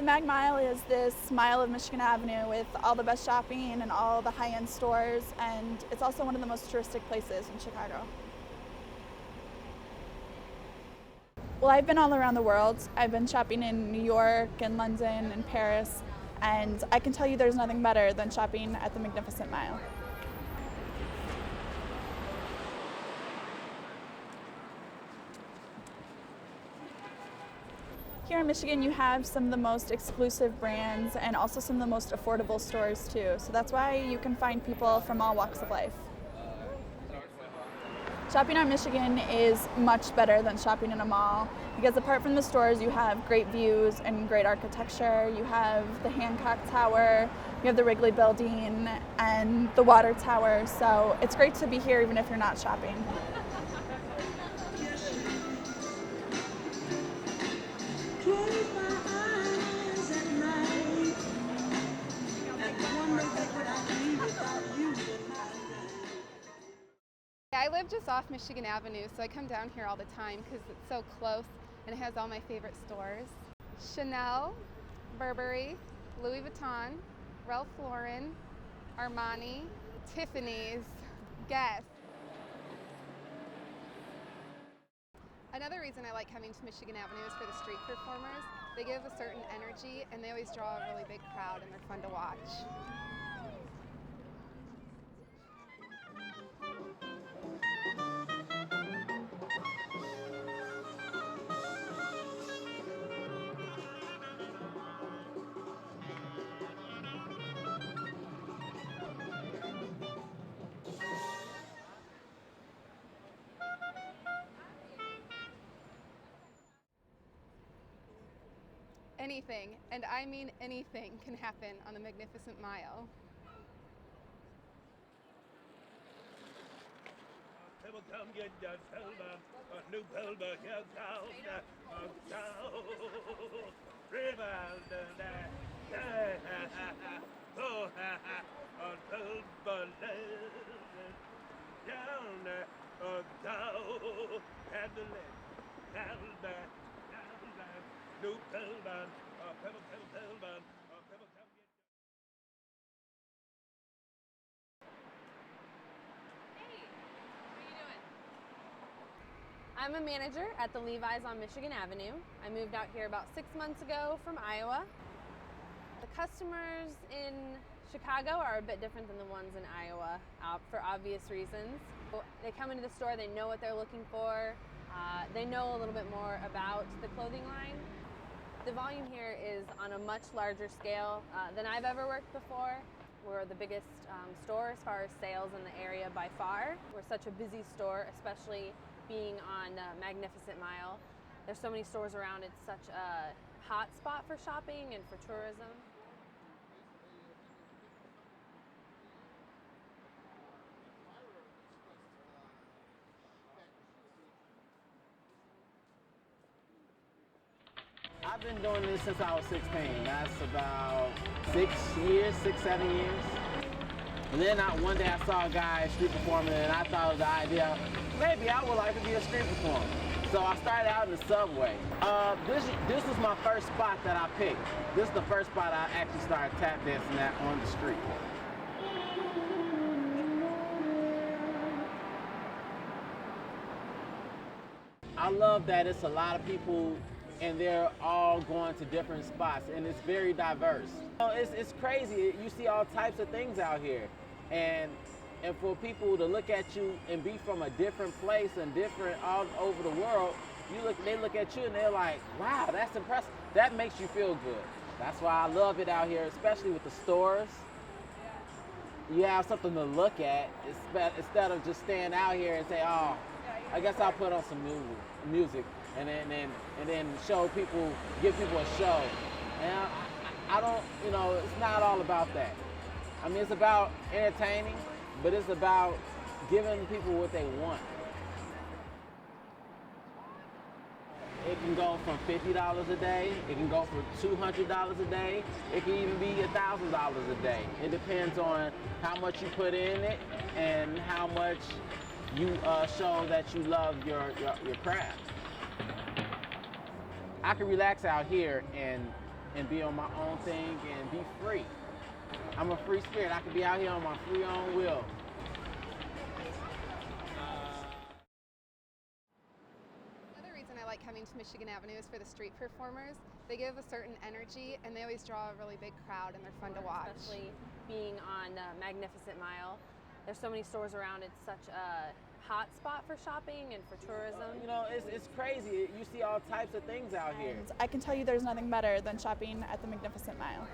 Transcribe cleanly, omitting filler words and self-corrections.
Mag Mile is this mile of Michigan Avenue with all the best shopping and all the high-end stores, and it's also one of the most touristic places in Chicago. Well, I've been all around the world. I've been shopping in New York and London and Paris, and I can tell you there's nothing better than shopping at the Magnificent Mile. Here in Michigan, you have some of the most exclusive brands and also some of the most affordable stores too. So that's why you can find people from all walks of life. Shopping on Michigan is much better than shopping in a mall because apart from the stores, you have great views and great architecture. You have the Hancock Tower, you have the Wrigley Building, and the Water Tower. So it's great to be here even if you're not shopping. I live just off Michigan Avenue, so I come down here all the time because it's so close and it has all my favorite stores. Chanel, Burberry, Louis Vuitton, Ralph Lauren, Armani, Tiffany's, Guess. Another reason I like coming to Michigan Avenue is for the street performers. They give a certain energy and they always draw a really big crowd and they're fun to watch. Anything, and I mean anything, can happen on the Magnificent Mile. People come get your silver, a new silver, your gold, river, oh, a silver, down, go, and the left, down, new silver, people come get your. I'm a manager at the Levi's on Michigan Avenue. I moved out here about 6 months ago from Iowa. The customers in Chicago are a bit different than the ones in Iowa for obvious reasons. They come into the store, they know what they're looking for, they know a little bit more about the clothing line. The volume here is on a much larger scale than I've ever worked before. We're the biggest store as far as sales in the area by far. We're such a busy store, especially being on Magnificent Mile. There's so many stores around, it's such a hot spot for shopping and for tourism. I've been doing this since I was 16. That's about 6 years, 6, 7 years. And then one day I saw a guy street performing and I thought of the idea, maybe I would like to be a street performer. So I started out in the subway. This was my first spot that I picked. This is the first spot I actually started tap dancing at on the street. I love that it's a lot of people and they're all going to different spots and it's very diverse. It's crazy. You see all types of things out here. And for people to look at you and be from a different place and different all over the world, they look at you and they're like, wow, that's impressive. That makes you feel good. That's why I love it out here, especially with the stores. You have something to look at instead of just staying out here and say, oh, I guess I'll put on some music and then show people, give people a show. And I don't, it's not all about that. I mean, it's about entertaining, but it's about giving people what they want. It can go from $50 a day, it can go for $200 a day, it can even be $1,000 a day. It depends on how much you put in it and how much you show that you love your craft. I can relax out here and and be on my own thing and be free. I'm a free spirit. I can be out here on my free own will. Another reason I like coming to Michigan Avenue is for the street performers. They give a certain energy and they always draw a really big crowd and they're fun to watch. Especially being on Magnificent Mile. There's so many stores around. It's such a hot spot for shopping and for tourism. You know, it's crazy. You see all types of things out here. I can tell you there's nothing better than shopping at the Magnificent Mile.